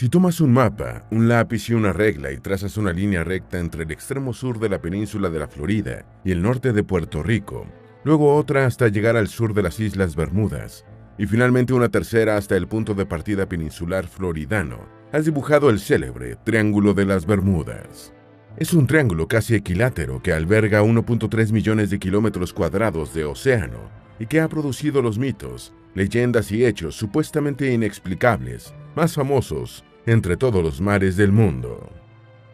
Si tomas un mapa, un lápiz y una regla y trazas una línea recta entre el extremo sur de la península de la Florida y el norte de Puerto Rico, luego otra hasta llegar al sur de las Islas Bermudas, y finalmente una tercera hasta el punto de partida peninsular floridano, has dibujado el célebre Triángulo de las Bermudas. Es un triángulo casi equilátero que alberga 1.3 millones de kilómetros cuadrados de océano y que ha producido los mitos, leyendas y hechos supuestamente inexplicables, más famosos entre todos los mares del mundo.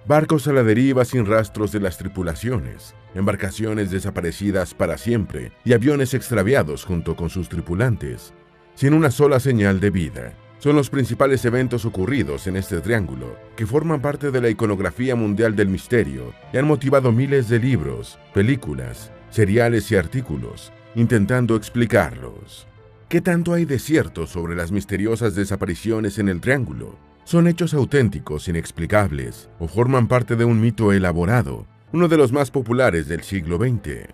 Barcos a la deriva sin rastros de las tripulaciones, embarcaciones desaparecidas para siempre y aviones extraviados junto con sus tripulantes, sin una sola señal de vida. Son los principales eventos ocurridos en este triángulo, que forman parte de la iconografía mundial del misterio y han motivado miles de libros, películas, seriales y artículos, intentando explicarlos. ¿Qué tanto hay de cierto sobre las misteriosas desapariciones en el triángulo? ¿Son hechos auténticos, inexplicables, o forman parte de un mito elaborado, uno de los más populares del siglo XX?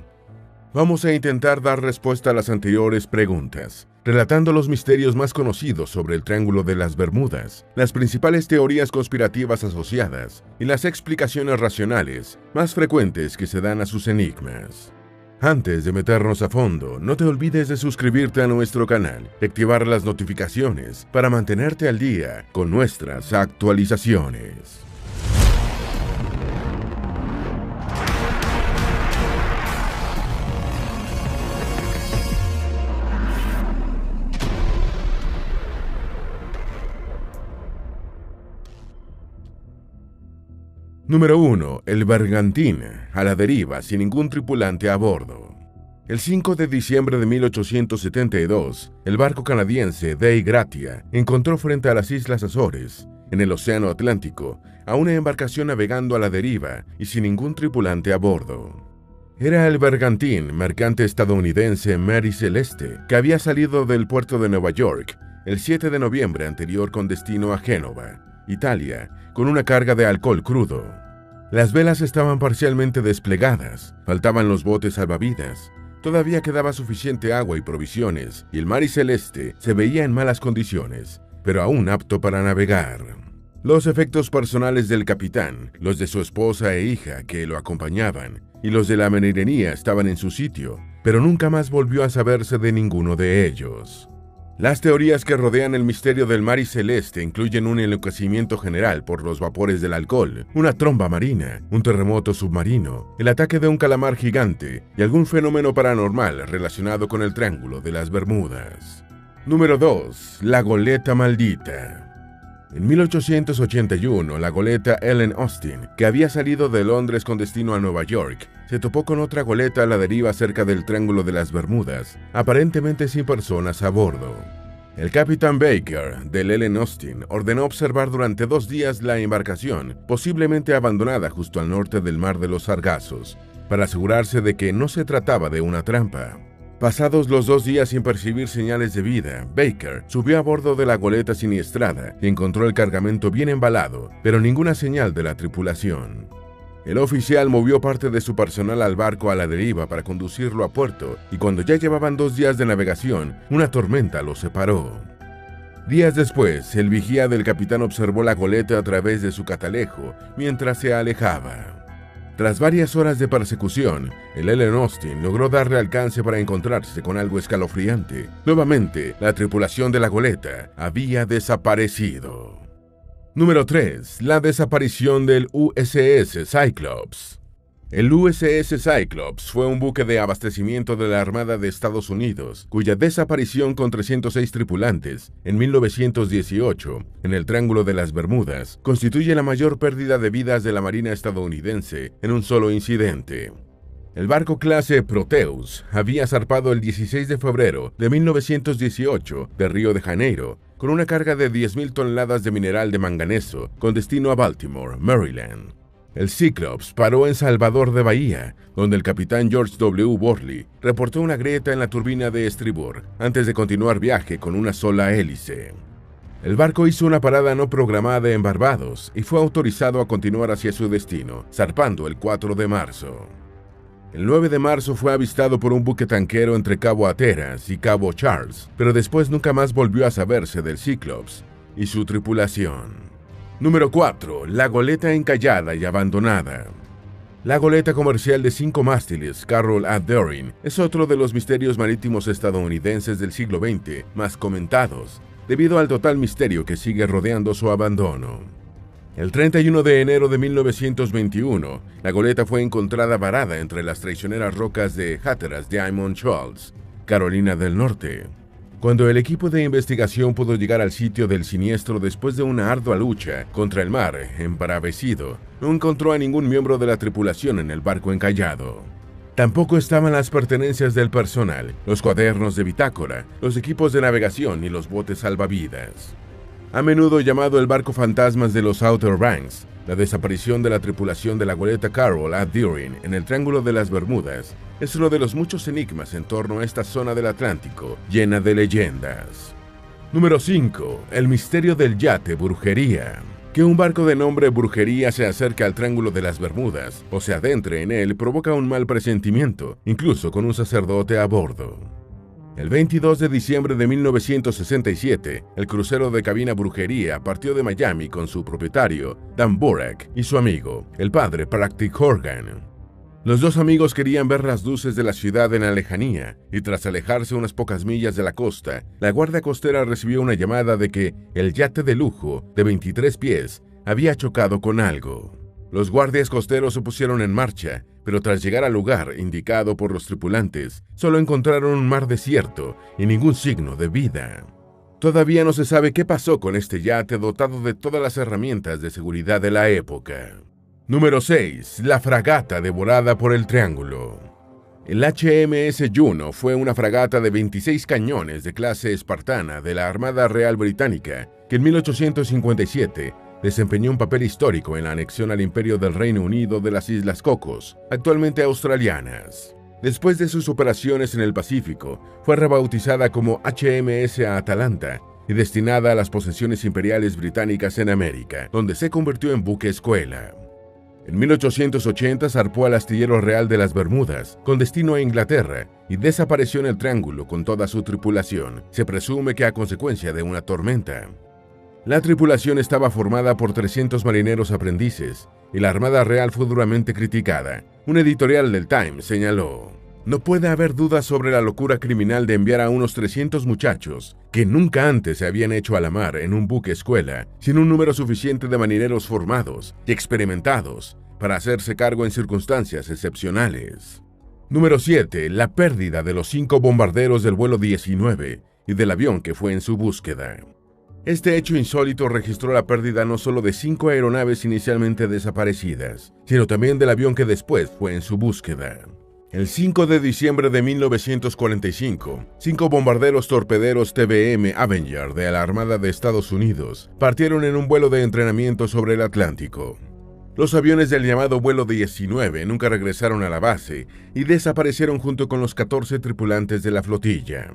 Vamos a intentar dar respuesta a las anteriores preguntas, relatando los misterios más conocidos sobre el Triángulo de las Bermudas, las principales teorías conspirativas asociadas y las explicaciones racionales más frecuentes que se dan a sus enigmas. Antes de meternos a fondo, no te olvides de suscribirte a nuestro canal y activar las notificaciones para mantenerte al día con nuestras actualizaciones. Número 1. El Bergantín, a la deriva sin ningún tripulante a bordo. El 5 de diciembre de 1872, el barco canadiense Dei Gratia encontró frente a las Islas Azores, en el Océano Atlántico, a una embarcación navegando a la deriva y sin ningún tripulante a bordo. Era el bergantín mercante estadounidense Mary Celeste, que había salido del puerto de Nueva York el 7 de noviembre anterior con destino a Génova, Italia, con una carga de alcohol crudo. Las velas estaban parcialmente desplegadas, faltaban los botes salvavidas, todavía quedaba suficiente agua y provisiones, y el Mary Celeste se veía en malas condiciones, pero aún apto para navegar. Los efectos personales del capitán, los de su esposa e hija que lo acompañaban, y los de la marinería estaban en su sitio, pero nunca más volvió a saberse de ninguno de ellos. Las teorías que rodean el misterio del Mary Celeste incluyen un enloquecimiento general por los vapores del alcohol, una tromba marina, un terremoto submarino, el ataque de un calamar gigante y algún fenómeno paranormal relacionado con el Triángulo de las Bermudas. Número 2. La goleta maldita. En 1881, la goleta Ellen Austin, que había salido de Londres con destino a Nueva York, se topó con otra goleta a la deriva cerca del Triángulo de las Bermudas, aparentemente sin personas a bordo. El capitán Baker, del Ellen Austin, ordenó observar durante 2 días la embarcación, posiblemente abandonada justo al norte del Mar de los Sargazos, para asegurarse de que no se trataba de una trampa. Pasados los 2 días sin percibir señales de vida, Baker subió a bordo de la goleta siniestrada y encontró el cargamento bien embalado, pero ninguna señal de la tripulación. El oficial movió parte de su personal al barco a la deriva para conducirlo a puerto, y cuando ya llevaban 2 días de navegación, una tormenta los separó. Días después, el vigía del capitán observó la goleta a través de su catalejo mientras se alejaba. Tras varias horas de persecución, el Ellen Austin logró darle alcance para encontrarse con algo escalofriante. Nuevamente, la tripulación de la goleta había desaparecido. Número 3. La desaparición del USS Cyclops. El USS Cyclops fue un buque de abastecimiento de la Armada de Estados Unidos, cuya desaparición con 306 tripulantes en 1918, en el Triángulo de las Bermudas, constituye la mayor pérdida de vidas de la Marina estadounidense en un solo incidente. El barco clase Proteus había zarpado el 16 de febrero de 1918 de Río de Janeiro, con una carga de 10.000 toneladas de mineral de manganeso, con destino a Baltimore, Maryland. El Cyclops paró en Salvador de Bahía, donde el capitán George W. Worley reportó una grieta en la turbina de estribor antes de continuar viaje con una sola hélice. El barco hizo una parada no programada en Barbados y fue autorizado a continuar hacia su destino, zarpando el 4 de marzo. El 9 de marzo fue avistado por un buque tanquero entre Cabo Hatteras y Cabo Charles, pero después nunca más volvió a saberse del Cyclops y su tripulación. Número 4. La goleta encallada y abandonada. La goleta comercial de 5 mástiles Carroll a Deering es otro de los misterios marítimos estadounidenses del siglo XX más comentados, debido al total misterio que sigue rodeando su abandono. El 31 de enero de 1921, la goleta fue encontrada varada entre las traicioneras rocas de Hatteras Diamond Shoals, Carolina del Norte. Cuando el equipo de investigación pudo llegar al sitio del siniestro después de una ardua lucha contra el mar embravecido, no encontró a ningún miembro de la tripulación en el barco encallado. Tampoco estaban las pertenencias del personal, los cuadernos de bitácora, los equipos de navegación ni los botes salvavidas. A menudo llamado el barco fantasmas de los Outer Banks, la desaparición de la tripulación de la goleta Carroll a Deering en el Triángulo de las Bermudas es uno de los muchos enigmas en torno a esta zona del Atlántico llena de leyendas. Número 5. El misterio del yate Brujería. Que un barco de nombre Brujería se acerque al Triángulo de las Bermudas o se adentre en él provoca un mal presentimiento, incluso con un sacerdote a bordo. El 22 de diciembre de 1967, el crucero de cabina Brujería partió de Miami con su propietario, Dan Borak, y su amigo, el padre Practic Horgan. Los dos amigos querían ver las luces de la ciudad en la lejanía, y tras alejarse unas pocas millas de la costa, la guardia costera recibió una llamada de que el yate de lujo, de 23 pies, había chocado con algo. Los guardias costeros se pusieron en marcha, pero tras llegar al lugar indicado por los tripulantes, solo encontraron un mar desierto y ningún signo de vida. Todavía no se sabe qué pasó con este yate dotado de todas las herramientas de seguridad de la época. Número 6. La fragata devorada por el Triángulo. El HMS Juno fue una fragata de 26 cañones de clase espartana de la Armada Real Británica que en 1857 desempeñó un papel histórico en la anexión al Imperio del Reino Unido de las Islas Cocos, actualmente australianas. Después de sus operaciones en el Pacífico, fue rebautizada como HMS Atalanta y destinada a las posesiones imperiales británicas en América, donde se convirtió en buque escuela. En 1880 zarpó al astillero real de las Bermudas, con destino a Inglaterra, y desapareció en el Triángulo con toda su tripulación, se presume que a consecuencia de una tormenta. La tripulación estaba formada por 300 marineros aprendices, y la Armada Real fue duramente criticada. Un editorial del Times señaló: "No puede haber dudas sobre la locura criminal de enviar a unos 300 muchachos, que nunca antes se habían hecho a la mar en un buque escuela, sin un número suficiente de marineros formados y experimentados para hacerse cargo en circunstancias excepcionales". Número 7. La pérdida de los 5 bombarderos del vuelo 19 y del avión que fue en su búsqueda. Este hecho insólito registró la pérdida no solo de 5 aeronaves inicialmente desaparecidas, sino también del avión que después fue en su búsqueda. El 5 de diciembre de 1945, 5 bombarderos torpederos TBM Avenger de la Armada de Estados Unidos partieron en un vuelo de entrenamiento sobre el Atlántico. Los aviones del llamado vuelo 19 nunca regresaron a la base y desaparecieron junto con los 14 tripulantes de la flotilla.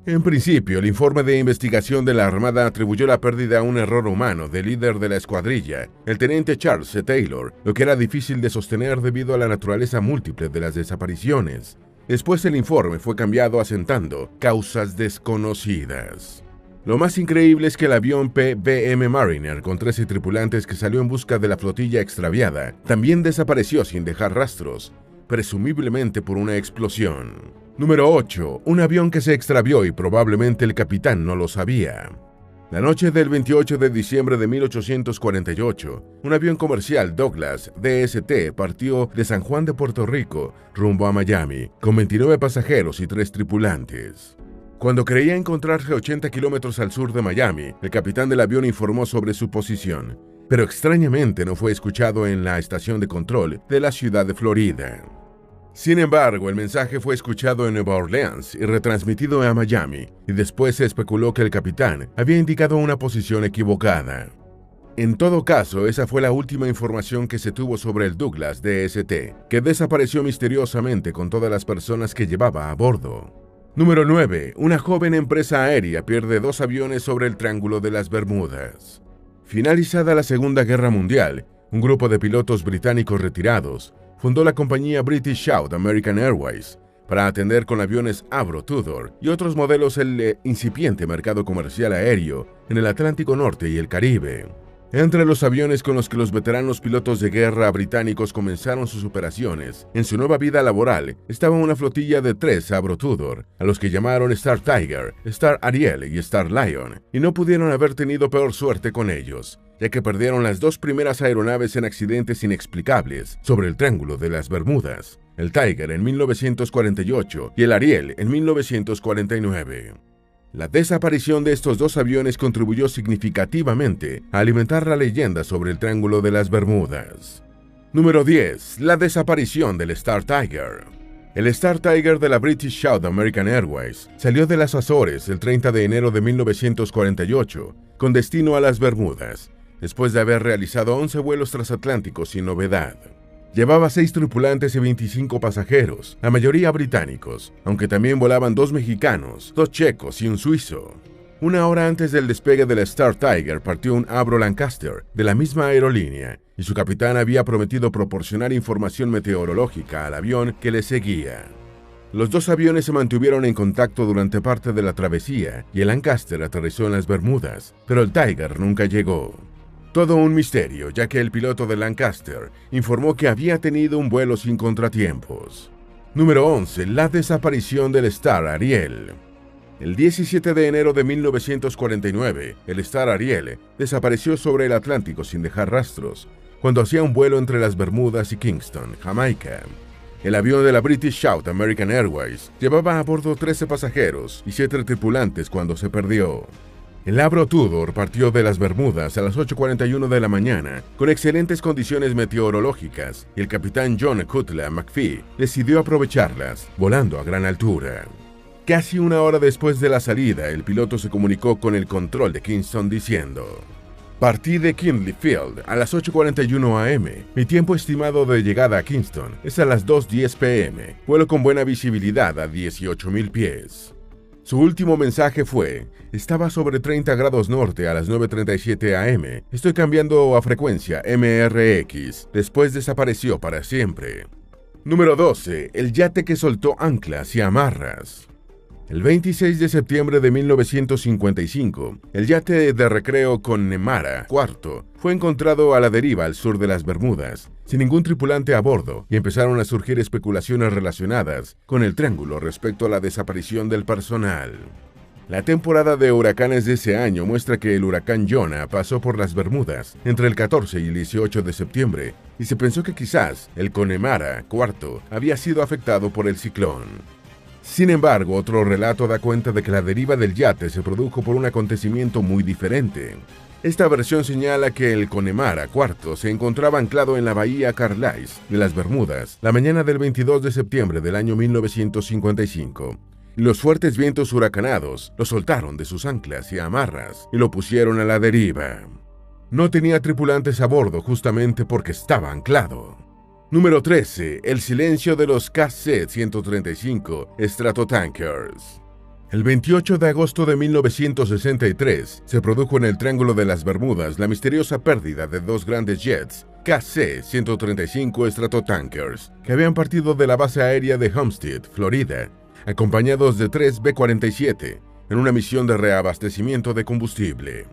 En principio, el informe de investigación de la Armada atribuyó la pérdida a un error humano del líder de la escuadrilla, el teniente Charles C. Taylor, lo que era difícil de sostener debido a la naturaleza múltiple de las desapariciones. Después el informe fue cambiado asentando causas desconocidas. Lo más increíble es que el avión PBM Mariner con 13 tripulantes que salió en busca de la flotilla extraviada también desapareció sin dejar rastros, presumiblemente por una explosión. Número 8. Un avión que se extravió y probablemente el capitán no lo sabía. La noche del 28 de diciembre de 1848, un avión comercial Douglas DST partió de San Juan de Puerto Rico rumbo a Miami, con 29 pasajeros y 3 tripulantes. Cuando creía encontrarse 80 kilómetros al sur de Miami, el capitán del avión informó sobre su posición, pero extrañamente no fue escuchado en la estación de control de la ciudad de Florida. Sin embargo, el mensaje fue escuchado en Nueva Orleans y retransmitido a Miami, y después se especuló que el capitán había indicado una posición equivocada. En todo caso, esa fue la última información que se tuvo sobre el Douglas DST, que desapareció misteriosamente con todas las personas que llevaba a bordo. Número 9. Una joven empresa aérea pierde 2 aviones sobre el Triángulo de las Bermudas. Finalizada la Segunda Guerra Mundial, un grupo de pilotos británicos retirados fundó la compañía British South American Airways para atender con aviones Avro Tudor y otros modelos el incipiente mercado comercial aéreo en el Atlántico Norte y el Caribe. Entre los aviones con los que los veteranos pilotos de guerra británicos comenzaron sus operaciones en su nueva vida laboral estaba una flotilla de 3 Avro Tudor, a los que llamaron Star Tiger, Star Ariel y Star Lion, y no pudieron haber tenido peor suerte con ellos, ya que perdieron las 2 primeras aeronaves en accidentes inexplicables sobre el Triángulo de las Bermudas, el Tiger en 1948 y el Ariel en 1949. La desaparición de estos 2 aviones contribuyó significativamente a alimentar la leyenda sobre el Triángulo de las Bermudas. Número 10. La desaparición del Star Tiger. El Star Tiger de la British South American Airways salió de las Azores el 30 de enero de 1948 con destino a las Bermudas, después de haber realizado 11 vuelos transatlánticos sin novedad. Llevaba 6 tripulantes y 25 pasajeros, la mayoría británicos, aunque también volaban 2 mexicanos, 2 checos y un suizo. Una hora antes del despegue de la Star Tiger partió un Avro Lancaster de la misma aerolínea, y su capitán había prometido proporcionar información meteorológica al avión que le seguía. Los 2 aviones se mantuvieron en contacto durante parte de la travesía y el Lancaster aterrizó en las Bermudas, pero el Tiger nunca llegó. Todo un misterio, ya que el piloto de Lancaster informó que había tenido un vuelo sin contratiempos. Número 11. La desaparición del Star Ariel. El 17 de enero de 1949, el Star Ariel desapareció sobre el Atlántico sin dejar rastros, cuando hacía un vuelo entre las Bermudas y Kingston, Jamaica. El avión de la British South American Airways llevaba a bordo 13 pasajeros y 7 tripulantes cuando se perdió. El Avro Tudor partió de las Bermudas a las 8:41 de la mañana con excelentes condiciones meteorológicas y el capitán John Cutler McPhee decidió aprovecharlas, volando a gran altura. Casi una hora después de la salida, el piloto se comunicó con el control de Kingston diciendo: «Partí de Kindley Field a las 8:41 am. Mi tiempo estimado de llegada a Kingston es a las 2:10 p.m. Vuelo con buena visibilidad a 18.000 pies». Su último mensaje fue: «Estaba sobre 30 grados norte a las 9:37 am. Estoy cambiando a frecuencia MRX». Después desapareció para siempre. Número 12. El yate que soltó anclas y amarras. El 26 de septiembre de 1955, el yate de recreo Connemara IV fue encontrado a la deriva al sur de las Bermudas, sin ningún tripulante a bordo, y empezaron a surgir especulaciones relacionadas con el triángulo respecto a la desaparición del personal. La temporada de huracanes de ese año muestra que el huracán Jonah pasó por las Bermudas entre el 14 y el 18 de septiembre, y se pensó que quizás el Connemara IV había sido afectado por el ciclón. Sin embargo, otro relato da cuenta de que la deriva del yate se produjo por un acontecimiento muy diferente. Esta versión señala que el Connemara IV se encontraba anclado en la bahía Carlisle de las Bermudas la mañana del 22 de septiembre del año 1955. Y los fuertes vientos huracanados lo soltaron de sus anclas y amarras y lo pusieron a la deriva. No tenía tripulantes a bordo justamente porque estaba anclado. Número 13. El silencio de los KC-135 Stratotankers. El 28 de agosto de 1963 se produjo en el Triángulo de las Bermudas la misteriosa pérdida de 2 grandes jets KC-135 Stratotankers que habían partido de la base aérea de Homestead, Florida, acompañados de 3 B-47 en una misión de reabastecimiento de combustible.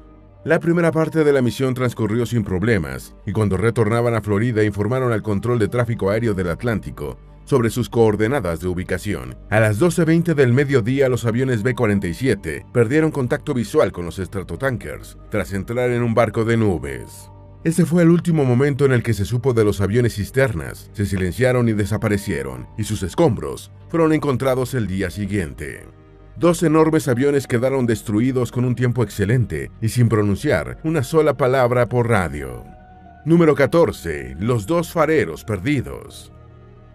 La primera parte de la misión transcurrió sin problemas, y cuando retornaban a Florida informaron al control de tráfico aéreo del Atlántico sobre sus coordenadas de ubicación. A las 12:20 del mediodía, los aviones B-47 perdieron contacto visual con los Stratotankers tras entrar en un barco de nubes. Ese fue el último momento en el que se supo de los aviones cisternas. Se silenciaron y desaparecieron, y sus escombros fueron encontrados el día siguiente. 2 enormes aviones quedaron destruidos con un tiempo excelente y sin pronunciar una sola palabra por radio. Número 14. Los 2 fareros perdidos.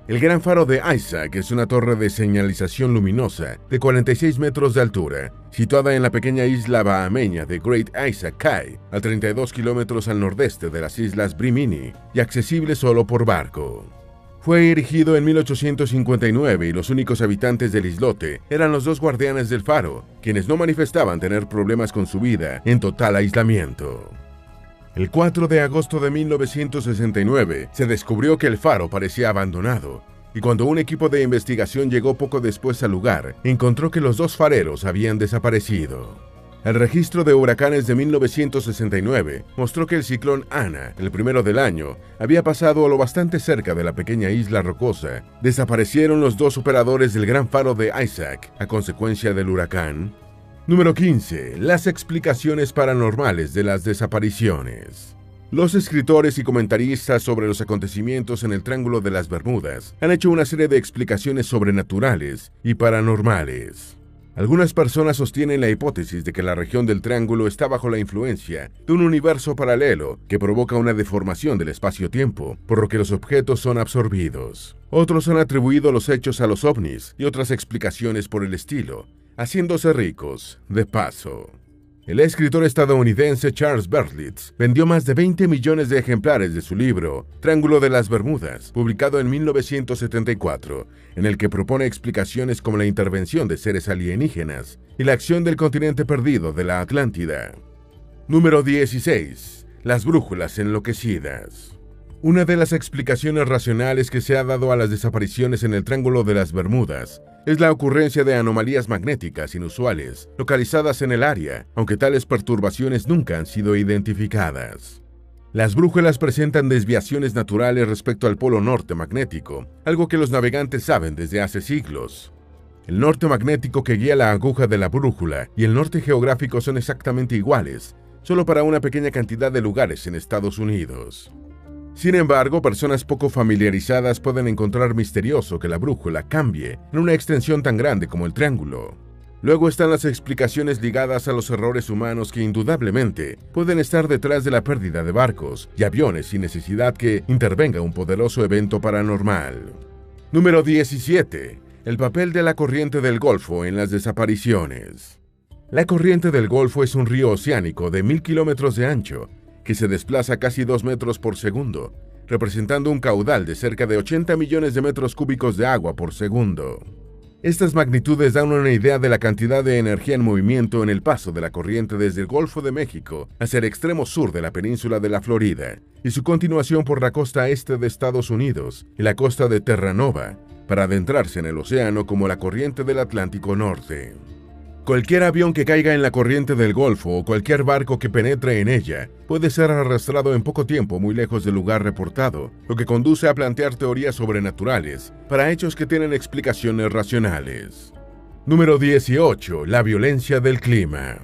El Gran Faro de Isaac es una torre de señalización luminosa de 46 metros de altura, situada en la pequeña isla bahameña de Great Isaac Cay, a 32 kilómetros al nordeste de las islas Brimini, y accesible solo por barco. Fue erigido en 1859 y los únicos habitantes del islote eran los 2 guardianes del faro, quienes no manifestaban tener problemas con su vida en total aislamiento. El 4 de agosto de 1969 se descubrió que el faro parecía abandonado, y cuando un equipo de investigación llegó poco después al lugar, encontró que los 2 fareros habían desaparecido. El registro de huracanes de 1969 mostró que el ciclón Ana, el primero del año, había pasado a lo bastante cerca de la pequeña isla rocosa. Desaparecieron los 2 operadores del gran faro de Isaac a consecuencia del huracán. Número 15. Las explicaciones paranormales de las desapariciones. Los escritores y comentaristas sobre los acontecimientos en el Triángulo de las Bermudas han hecho una serie de explicaciones sobrenaturales y paranormales. Algunas personas sostienen la hipótesis de que la región del Triángulo está bajo la influencia de un universo paralelo que provoca una deformación del espacio-tiempo, por lo que los objetos son absorbidos. Otros han atribuido los hechos a los ovnis y otras explicaciones por el estilo, haciéndose ricos de paso. El escritor estadounidense Charles Berlitz vendió más de 20 millones de ejemplares de su libro Triángulo de las Bermudas, publicado en 1974, en el que propone explicaciones como la intervención de seres alienígenas y la acción del continente perdido de la Atlántida. Número 16. Las brújulas enloquecidas. Una de las explicaciones racionales que se ha dado a las desapariciones en el Triángulo de las Bermudas es la ocurrencia de anomalías magnéticas inusuales localizadas en el área, aunque tales perturbaciones nunca han sido identificadas. Las brújulas presentan desviaciones naturales respecto al polo norte magnético, algo que los navegantes saben desde hace siglos. El norte magnético que guía la aguja de la brújula y el norte geográfico son exactamente iguales, solo para una pequeña cantidad de lugares en Estados Unidos. Sin embargo, personas poco familiarizadas pueden encontrar misterioso que la brújula cambie en una extensión tan grande como el triángulo. Luego están las explicaciones ligadas a los errores humanos que indudablemente pueden estar detrás de la pérdida de barcos y aviones sin necesidad que intervenga un poderoso evento paranormal. Número 17. El papel de la corriente del Golfo en las desapariciones. La corriente del Golfo es un río oceánico de 1000 kilómetros de ancho, que se desplaza casi 2 metros por segundo, representando un caudal de cerca de 80 millones de metros cúbicos de agua por segundo. Estas magnitudes dan una idea de la cantidad de energía en movimiento en el paso de la corriente desde el Golfo de México hacia el extremo sur de la península de la Florida y su continuación por la costa este de Estados Unidos y la costa de Terranova, para adentrarse en el océano como la corriente del Atlántico Norte. Cualquier avión que caiga en la corriente del Golfo o cualquier barco que penetre en ella puede ser arrastrado en poco tiempo muy lejos del lugar reportado, lo que conduce a plantear teorías sobrenaturales para hechos que tienen explicaciones racionales. Número 18. La violencia del clima.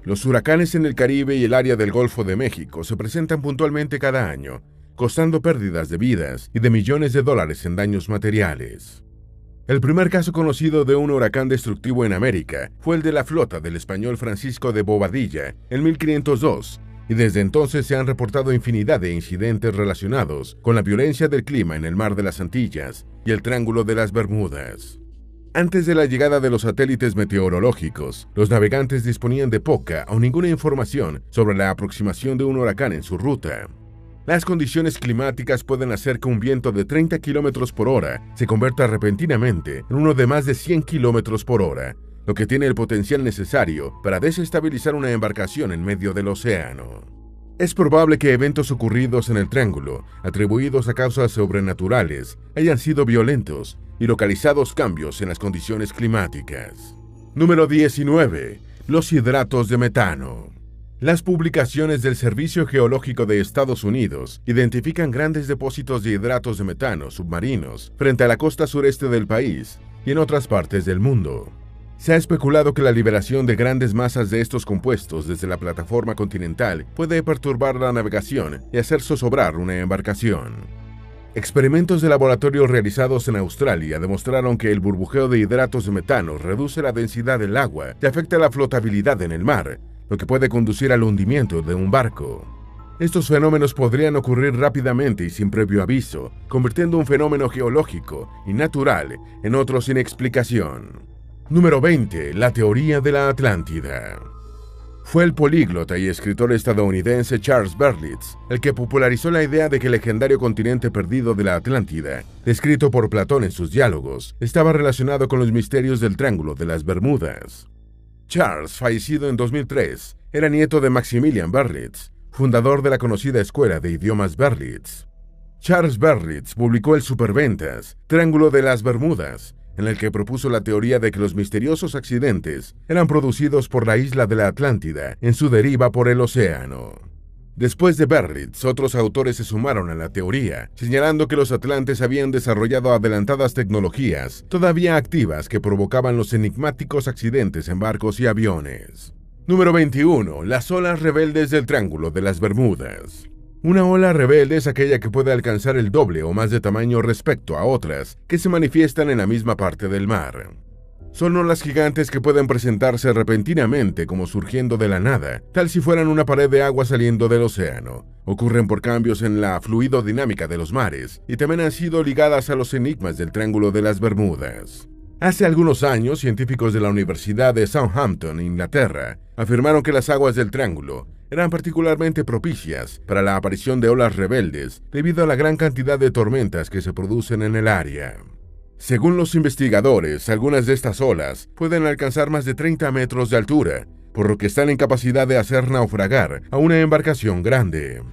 Los huracanes en el Caribe y el área del Golfo de México se presentan puntualmente cada año, causando pérdidas de vidas y de millones de dólares en daños materiales. El primer caso conocido de un huracán destructivo en América fue el de la flota del español Francisco de Bobadilla en 1502, y desde entonces se han reportado infinidad de incidentes relacionados con la violencia del clima en el Mar de las Antillas y el Triángulo de las Bermudas. Antes de la llegada de los satélites meteorológicos, los navegantes disponían de poca o ninguna información sobre la aproximación de un huracán en su ruta. Las condiciones climáticas pueden hacer que un viento de 30 km por hora se convierta repentinamente en uno de más de 100 km por hora, lo que tiene el potencial necesario para desestabilizar una embarcación en medio del océano. Es probable que eventos ocurridos en el Triángulo, atribuidos a causas sobrenaturales, hayan sido violentos y localizados cambios en las condiciones climáticas. Número 19. Los hidratos de metano. Las publicaciones del Servicio Geológico de Estados Unidos identifican grandes depósitos de hidratos de metano submarinos frente a la costa sureste del país y en otras partes del mundo. Se ha especulado que la liberación de grandes masas de estos compuestos desde la plataforma continental puede perturbar la navegación y hacer zozobrar una embarcación. Experimentos de laboratorio realizados en Australia demostraron que el burbujeo de hidratos de metano reduce la densidad del agua y afecta la flotabilidad en el mar, lo que puede conducir al hundimiento de un barco. Estos fenómenos podrían ocurrir rápidamente y sin previo aviso, convirtiendo un fenómeno geológico y natural en otro sin explicación. Número 20. La teoría de la Atlántida. Fue el políglota y escritor estadounidense Charles Berlitz el que popularizó la idea de que el legendario continente perdido de la Atlántida, descrito por Platón en sus diálogos, estaba relacionado con los misterios del Triángulo de las Bermudas. Charles, fallecido en 2003, era nieto de Maximilian Berlitz, fundador de la conocida escuela de idiomas Berlitz. Charles Berlitz publicó el superventas Triángulo de las Bermudas en el que propuso la teoría de que los misteriosos accidentes eran producidos por la isla de la Atlántida en su deriva por el océano. Después de Berlitz, otros autores se sumaron a la teoría, señalando que los atlantes habían desarrollado adelantadas tecnologías todavía activas que provocaban los enigmáticos accidentes en barcos y aviones. Número 21. Las olas rebeldes del Triángulo de las Bermudas. Una ola rebelde es aquella que puede alcanzar el doble o más de tamaño respecto a otras que se manifiestan en la misma parte del mar. Son olas gigantes que pueden presentarse repentinamente como surgiendo de la nada, tal si fueran una pared de agua saliendo del océano. Ocurren por cambios en la fluidodinámica de los mares y también han sido ligadas a los enigmas del Triángulo de las Bermudas. Hace algunos años, científicos de la Universidad de Southampton, Inglaterra, afirmaron que las aguas del Triángulo eran particularmente propicias para la aparición de olas rebeldes debido a la gran cantidad de tormentas que se producen en el área. Según los investigadores, algunas de estas olas pueden alcanzar más de 30 metros de altura, por lo que están en capacidad de hacer naufragar a una embarcación grande.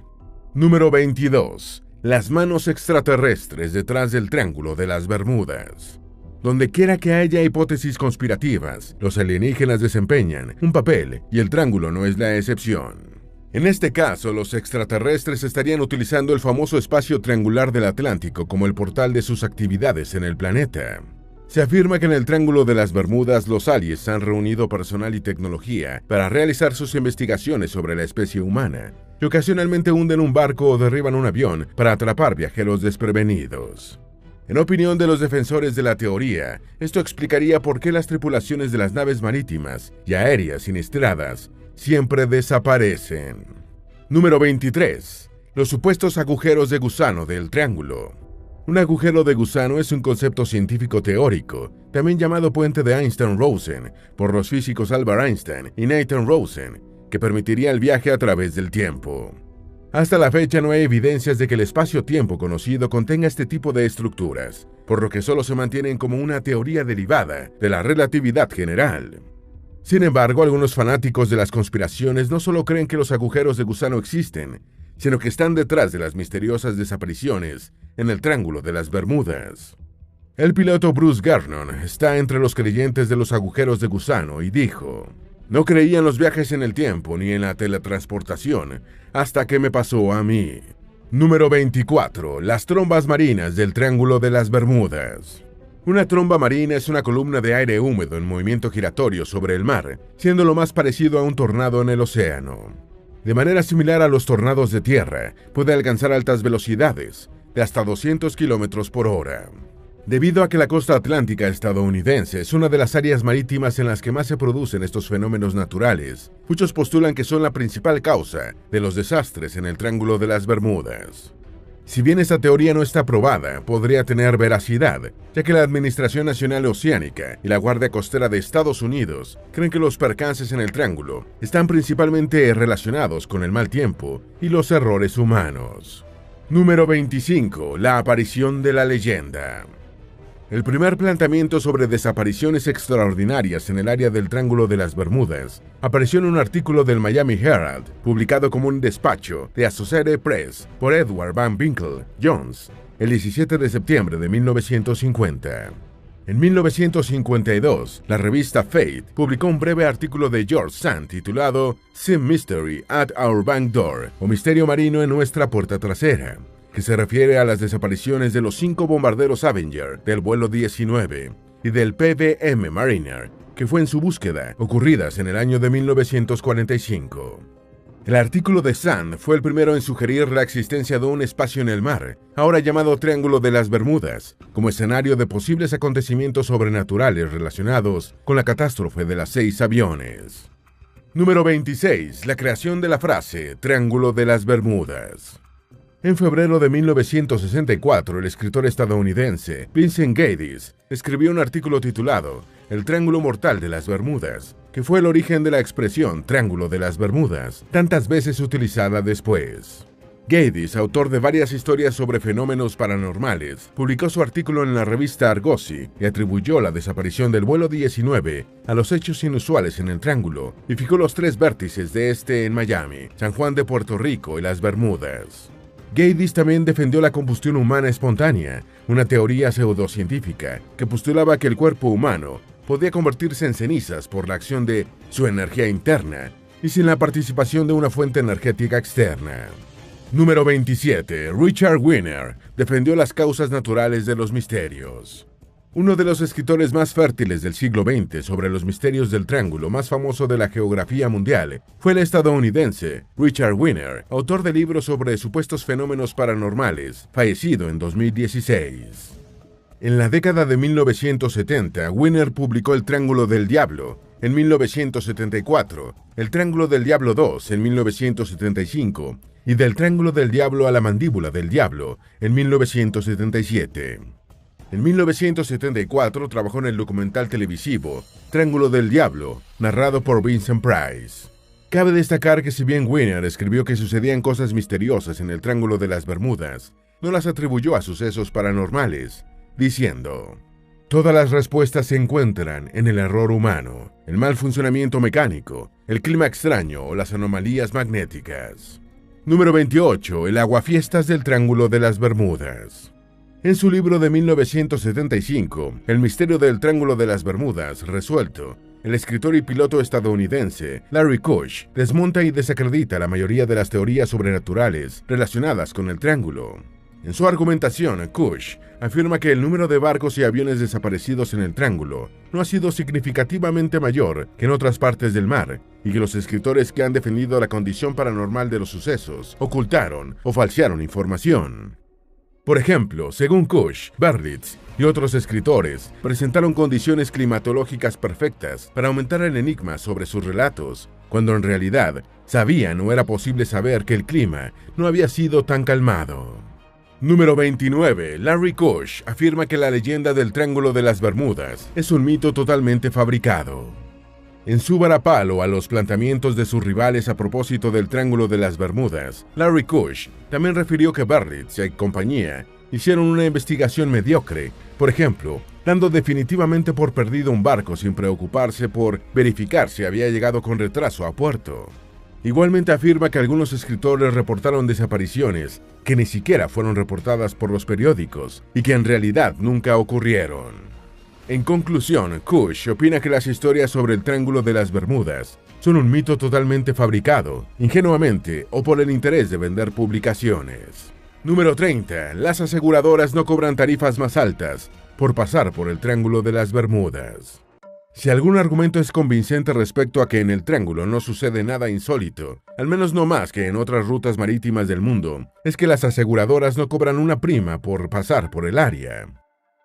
Número 22. Las manos extraterrestres detrás del Triángulo de las Bermudas. Donde quiera que haya hipótesis conspirativas, los alienígenas desempeñan un papel y el Triángulo no es la excepción. En este caso, los extraterrestres estarían utilizando el famoso espacio triangular del Atlántico como el portal de sus actividades en el planeta. Se afirma que en el Triángulo de las Bermudas los aliens han reunido personal y tecnología para realizar sus investigaciones sobre la especie humana, y ocasionalmente hunden un barco o derriban un avión para atrapar viajeros desprevenidos. En opinión de los defensores de la teoría, esto explicaría por qué las tripulaciones de las naves marítimas y aéreas siniestradas siempre desaparecen. Número 23. Los supuestos agujeros de gusano del Triángulo. Un agujero de gusano es un concepto científico teórico, también llamado puente de Einstein-Rosen, por los físicos Albert Einstein y Nathan Rosen, que permitiría el viaje a través del tiempo. Hasta la fecha no hay evidencias de que el espacio-tiempo conocido contenga este tipo de estructuras, por lo que solo se mantienen como una teoría derivada de la relatividad general. Sin embargo, algunos fanáticos de las conspiraciones no solo creen que los agujeros de gusano existen, sino que están detrás de las misteriosas desapariciones en el Triángulo de las Bermudas. El piloto Bruce Gernon está entre los creyentes de los agujeros de gusano y dijo: "No creía en los viajes en el tiempo ni en la teletransportación hasta que me pasó a mí". Número 24. Las trombas marinas del Triángulo de las Bermudas. Una tromba marina es una columna de aire húmedo en movimiento giratorio sobre el mar, siendo lo más parecido a un tornado en el océano. De manera similar a los tornados de tierra, puede alcanzar altas velocidades, de hasta 200 km por hora. Debido a que la costa atlántica estadounidense es una de las áreas marítimas en las que más se producen estos fenómenos naturales, muchos postulan que son la principal causa de los desastres en el Triángulo de las Bermudas. Si bien esta teoría no está probada, podría tener veracidad, ya que la Administración Nacional Oceánica y la Guardia Costera de Estados Unidos creen que los percances en el Triángulo están principalmente relacionados con el mal tiempo y los errores humanos. Número 25. La aparición de la leyenda. El primer planteamiento sobre desapariciones extraordinarias en el área del Triángulo de las Bermudas apareció en un artículo del Miami Herald, publicado como un despacho de Associated Press por Edward Van Winkle Jones el 17 de septiembre de 1950. En 1952, la revista Fate publicó un breve artículo de George Sand titulado Sea Mystery at Our Bank Door, o Misterio Marino en nuestra puerta trasera, que se refiere a las desapariciones de los 5 bombarderos Avenger del vuelo 19 y del PBM Mariner, que fue en su búsqueda, ocurridas en el año de 1945. El artículo de Sand fue el primero en sugerir la existencia de un espacio en el mar, ahora llamado Triángulo de las Bermudas, como escenario de posibles acontecimientos sobrenaturales relacionados con la catástrofe de los 6 aviones. Número 26. La creación de la frase Triángulo de las Bermudas. En febrero de 1964, el escritor estadounidense Vincent Gaddis escribió un artículo titulado El Triángulo Mortal de las Bermudas, que fue el origen de la expresión Triángulo de las Bermudas, tantas veces utilizada después. Gaddis, autor de varias historias sobre fenómenos paranormales, publicó su artículo en la revista Argosy y atribuyó la desaparición del vuelo 19 a los hechos inusuales en el Triángulo y fijó los 3 vértices de este en Miami, San Juan de Puerto Rico y las Bermudas. Gaddis también defendió la combustión humana espontánea, una teoría pseudocientífica que postulaba que el cuerpo humano podía convertirse en cenizas por la acción de su energía interna y sin la participación de una fuente energética externa. Número 27. Richard Wiener defendió las causas naturales de los misterios. Uno de los escritores más fértiles del siglo XX sobre los misterios del triángulo más famoso de la geografía mundial fue el estadounidense Richard Wiener, autor de libros sobre supuestos fenómenos paranormales, fallecido en 2016. En la década de 1970, Wiener publicó El Triángulo del Diablo en 1974, El Triángulo del Diablo 2 en 1975 y Del Triángulo del Diablo a la Mandíbula del Diablo en 1977. En 1974 trabajó en el documental televisivo Triángulo del Diablo, narrado por Vincent Price. Cabe destacar que si bien Wiener escribió que sucedían cosas misteriosas en el Triángulo de las Bermudas, no las atribuyó a sucesos paranormales, diciendo: todas las respuestas se encuentran en el error humano, el mal funcionamiento mecánico, el clima extraño o las anomalías magnéticas. Número 28. El aguafiestas del Triángulo de las Bermudas. En su libro de 1975, El misterio del Triángulo de las Bermudas resuelto, el escritor y piloto estadounidense Larry Kush desmonta y desacredita la mayoría de las teorías sobrenaturales relacionadas con el triángulo. En su argumentación, Kush afirma que el número de barcos y aviones desaparecidos en el triángulo no ha sido significativamente mayor que en otras partes del mar y que los escritores que han defendido la condición paranormal de los sucesos ocultaron o falsearon información. Por ejemplo, según Kush, Berlitz y otros escritores presentaron condiciones climatológicas perfectas para aumentar el enigma sobre sus relatos, cuando en realidad sabían o era posible saber que el clima no había sido tan calmado. Número 29. Larry Kush afirma que la leyenda del Triángulo de las Bermudas es un mito totalmente fabricado. En su varapalo a los planteamientos de sus rivales a propósito del Triángulo de las Bermudas, Larry Kush también refirió que Berlitz y compañía hicieron una investigación mediocre, por ejemplo, dando definitivamente por perdido un barco sin preocuparse por verificar si había llegado con retraso a puerto. Igualmente afirma que algunos escritores reportaron desapariciones que ni siquiera fueron reportadas por los periódicos y que en realidad nunca ocurrieron. En conclusión, Kush opina que las historias sobre el Triángulo de las Bermudas son un mito totalmente fabricado, ingenuamente o por el interés de vender publicaciones. Número 30. Las aseguradoras no cobran tarifas más altas por pasar por el Triángulo de las Bermudas. Si algún argumento es convincente respecto a que en el Triángulo no sucede nada insólito, al menos no más que en otras rutas marítimas del mundo, es que las aseguradoras no cobran una prima por pasar por el área.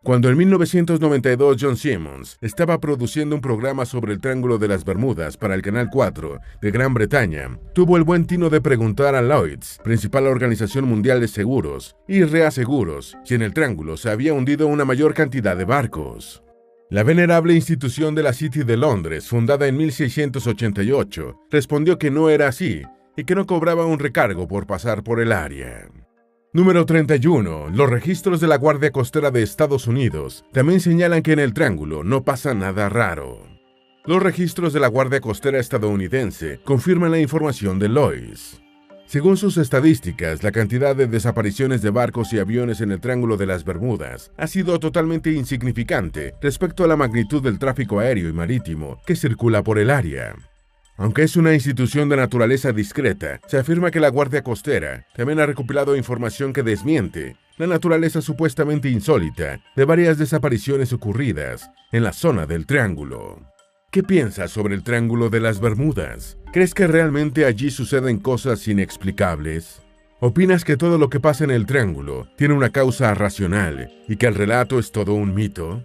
Cuando en 1992 John Simmons estaba produciendo un programa sobre el Triángulo de las Bermudas para el Canal 4 de Gran Bretaña, tuvo el buen tino de preguntar a Lloyd's, principal organización mundial de seguros, y Reaseguros, si en el Triángulo se había hundido una mayor cantidad de barcos. La venerable institución de la City de Londres, fundada en 1688, respondió que no era así y que no cobraba un recargo por pasar por el área. Número 31. Los registros de la Guardia Costera de Estados Unidos también señalan que en el Triángulo no pasa nada raro. Los registros de la Guardia Costera estadounidense confirman la información de Lloyd's. Según sus estadísticas, la cantidad de desapariciones de barcos y aviones en el Triángulo de las Bermudas ha sido totalmente insignificante respecto a la magnitud del tráfico aéreo y marítimo que circula por el área. Aunque es una institución de naturaleza discreta, se afirma que la Guardia Costera también ha recopilado información que desmiente la naturaleza supuestamente insólita de varias desapariciones ocurridas en la zona del Triángulo. ¿Qué piensas sobre el Triángulo de las Bermudas? ¿Crees que realmente allí suceden cosas inexplicables? ¿Opinas que todo lo que pasa en el Triángulo tiene una causa racional y que el relato es todo un mito?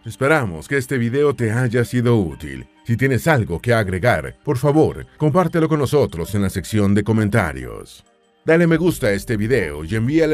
Esperamos que este video te haya sido útil. Si tienes algo que agregar, por favor, compártelo con nosotros en la sección de comentarios. Dale me gusta a este video y envíale